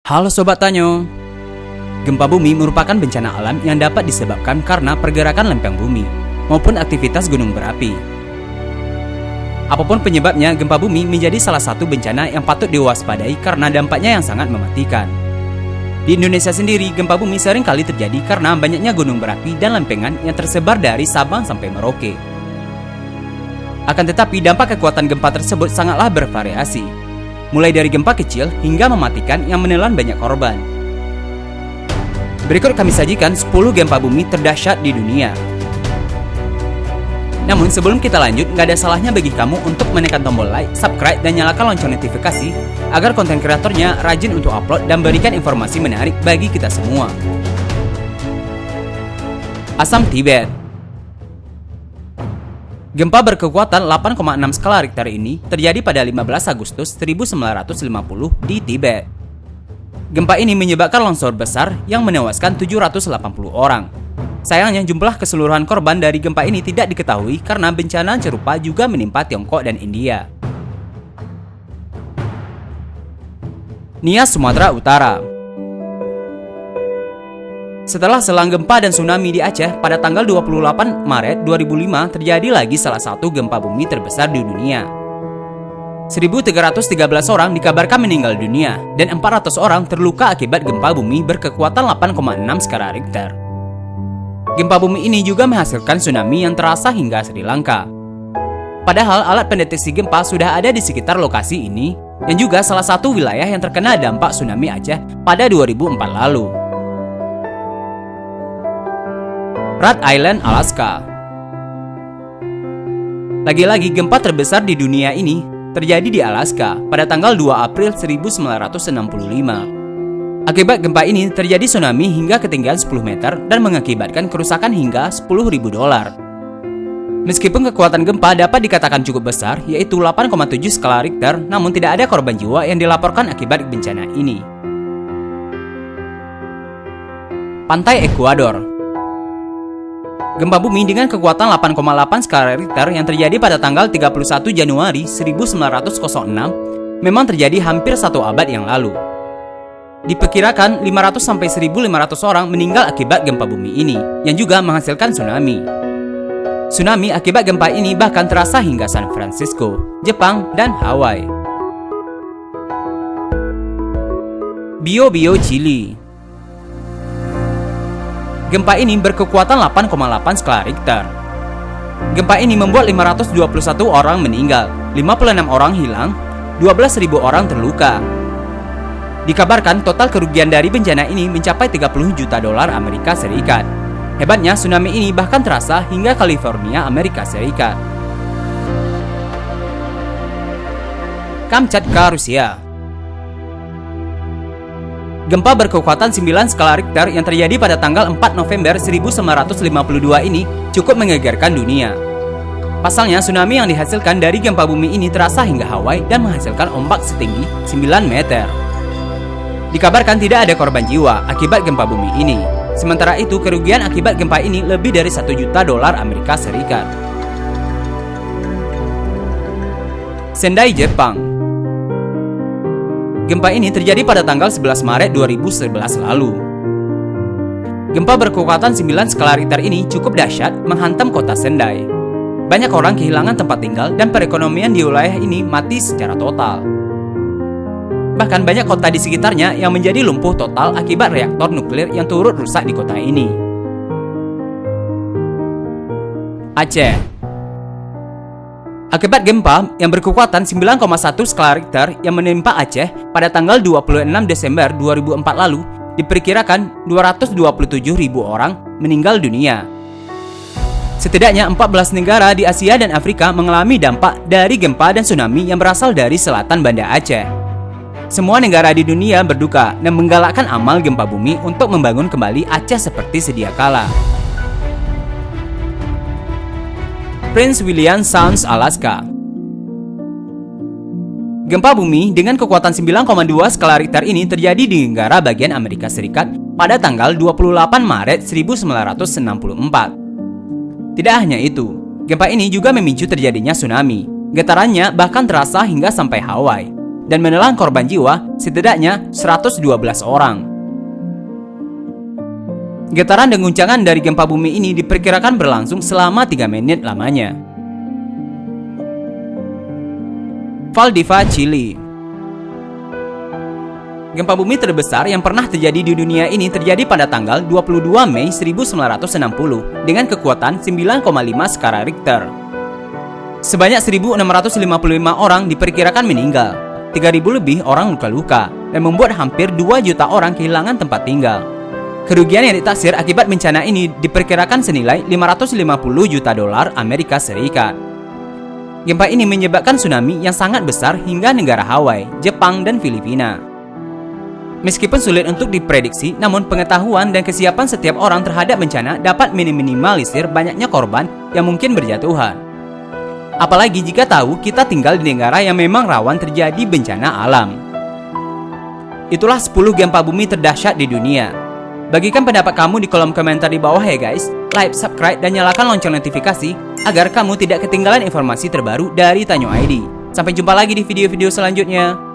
Halo Sobat Tanyo. Gempa bumi merupakan bencana alam yang dapat disebabkan karena pergerakan lempeng bumi maupun aktivitas gunung berapi. Apapun penyebabnya, gempa bumi menjadi salah satu bencana yang patut diwaspadai karena dampaknya yang sangat mematikan. Di Indonesia sendiri, gempa bumi sering kali terjadi karena banyaknya gunung berapi dan lempengan yang tersebar dari Sabang sampai Merauke. Akan tetapi, dampak kekuatan gempa tersebut sangatlah bervariasi, mulai dari gempa kecil hingga mematikan yang menelan banyak korban. Berikut kami sajikan 10 gempa bumi terdahsyat di dunia. Namun sebelum kita lanjut, nggak ada salahnya bagi kamu untuk menekan tombol like, subscribe, dan nyalakan lonceng notifikasi agar konten kreatornya rajin untuk upload dan berikan informasi menarik bagi kita semua. Assam, Tibet. Gempa berkekuatan 8,6 skala Richter ini terjadi pada 15 Agustus 1950 di Tibet. Gempa ini menyebabkan longsor besar yang menewaskan 780 orang. Sayangnya jumlah keseluruhan korban dari gempa ini tidak diketahui karena bencana serupa juga menimpa Tiongkok dan India. Nias, Sumatera Utara. Setelah selang gempa dan tsunami di Aceh, pada tanggal 28 Maret 2005 terjadi lagi salah satu gempa bumi terbesar di dunia. 1.313 orang dikabarkan meninggal dunia dan 400 orang terluka akibat gempa bumi berkekuatan 8,6 skala Richter. Gempa bumi ini juga menghasilkan tsunami yang terasa hingga Sri Lanka. Padahal alat pendeteksi gempa sudah ada di sekitar lokasi ini dan juga salah satu wilayah yang terkena dampak tsunami Aceh pada 2004 lalu. Rhode Island, Alaska. Lagi-lagi gempa terbesar di dunia ini terjadi di Alaska pada tanggal 2 April 1965. Akibat gempa ini terjadi tsunami hingga ketinggian 10 meter dan mengakibatkan kerusakan hingga $10.000. Meskipun kekuatan gempa dapat dikatakan cukup besar, yaitu 8,7 skala Richter, namun tidak ada korban jiwa yang dilaporkan akibat bencana ini. Pantai Ekuador. Gempa bumi dengan kekuatan 8,8 skala Richter yang terjadi pada tanggal 31 Januari 1906 memang terjadi hampir satu abad yang lalu. Diperkirakan 500-1.500 orang meninggal akibat gempa bumi ini, yang juga menghasilkan tsunami. Tsunami akibat gempa ini bahkan terasa hingga San Francisco, Jepang, dan Hawaii. Biobío, Chili. Gempa ini berkekuatan 8,8 skala Richter. Gempa ini membuat 521 orang meninggal, 56 orang hilang, 12.000 orang terluka. Dikabarkan total kerugian dari bencana ini mencapai $30 juta Amerika Serikat. Hebatnya, tsunami ini bahkan terasa hingga California, Amerika Serikat. Kamchatka, Rusia. Gempa berkekuatan 9 skala Richter yang terjadi pada tanggal 4 November 1952 ini cukup menggegerkan dunia. Pasalnya, tsunami yang dihasilkan dari gempa bumi ini terasa hingga Hawaii dan menghasilkan ombak setinggi 9 meter. Dikabarkan tidak ada korban jiwa akibat gempa bumi ini. Sementara itu, kerugian akibat gempa ini lebih dari $1 juta Amerika Serikat. Sendai, Jepang. Gempa ini terjadi pada tanggal 11 Maret 2011 lalu. Gempa berkekuatan 9 skala Richter ini cukup dahsyat menghantam kota Sendai. Banyak orang kehilangan tempat tinggal dan perekonomian di wilayah ini mati secara total. Bahkan banyak kota di sekitarnya yang menjadi lumpuh total akibat reaktor nuklir yang turut rusak di kota ini. Aceh. Akibat gempa yang berkekuatan 9,1 skala Richter yang menimpa Aceh pada tanggal 26 Desember 2004 lalu, diperkirakan 227.000 orang meninggal dunia. Setidaknya 14 negara di Asia dan Afrika mengalami dampak dari gempa dan tsunami yang berasal dari selatan Banda Aceh. Semua negara di dunia berduka dan menggalakkan amal gempa bumi untuk membangun kembali Aceh seperti sedia kala. Prince William Sound, Alaska. Gempa bumi dengan kekuatan 9,2 skala Richter ini terjadi di negara bagian Amerika Serikat pada tanggal 28 Maret 1964. Tidak hanya itu, gempa ini juga memicu terjadinya tsunami. Getarannya bahkan terasa hingga sampai Hawaii. dan menelan korban jiwa setidaknya 112 orang. Getaran dan guncangan dari gempa bumi ini diperkirakan berlangsung selama 3 menit lamanya. Valdivia, Chili. Gempa bumi terbesar yang pernah terjadi di dunia ini terjadi pada tanggal 22 Mei 1960 dengan kekuatan 9,5 skala Richter. Sebanyak 1.655 orang diperkirakan meninggal, 3.000 lebih orang luka-luka, dan membuat hampir 2 juta orang kehilangan tempat tinggal. Kerugian yang ditaksir akibat bencana ini diperkirakan senilai 550 juta dolar Amerika Serikat. Gempa ini menyebabkan tsunami yang sangat besar hingga negara Hawaii, Jepang, dan Filipina. Meskipun sulit untuk diprediksi, namun pengetahuan dan kesiapan setiap orang terhadap bencana dapat meminimalisir banyaknya korban yang mungkin berjatuhan. Apalagi jika tahu kita tinggal di negara yang memang rawan terjadi bencana alam. Itulah 10 gempa bumi terdahsyat di dunia. Bagikan pendapat kamu di kolom komentar di bawah ya guys. Like, subscribe, dan nyalakan lonceng notifikasi agar kamu tidak ketinggalan informasi terbaru dari Tanyo ID. Sampai jumpa lagi di video-video selanjutnya.